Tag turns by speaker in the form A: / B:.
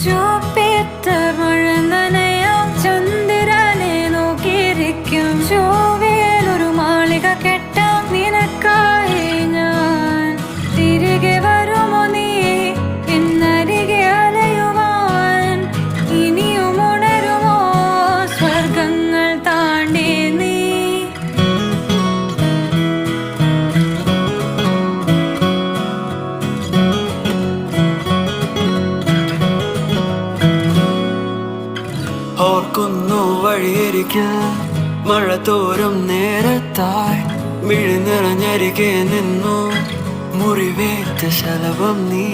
A: ചുവപ്പിത്ത മഴ നനയാം ചന്ദ്രനെ നോക്കിയിരിക്കും. ചൊവ്വയിലൊരു മാളിക കെട്ടാം നിനക്കായി ഞാൻ. തിരികെ വരുമോ നീ എന്നരികെ അലയുവാൻ? ഇനിയും ഉണരുമോ സ്വർഗങ്ങൾ താണ്ടി നീ?
B: ഓർക്കുന്നു വഴിയരികിൽ മഴ തോരും നേരത്തായി മിഴി നിറഞ്ഞരികെ നിന്നു മുറിവേറ്റ ശലഭം നീ.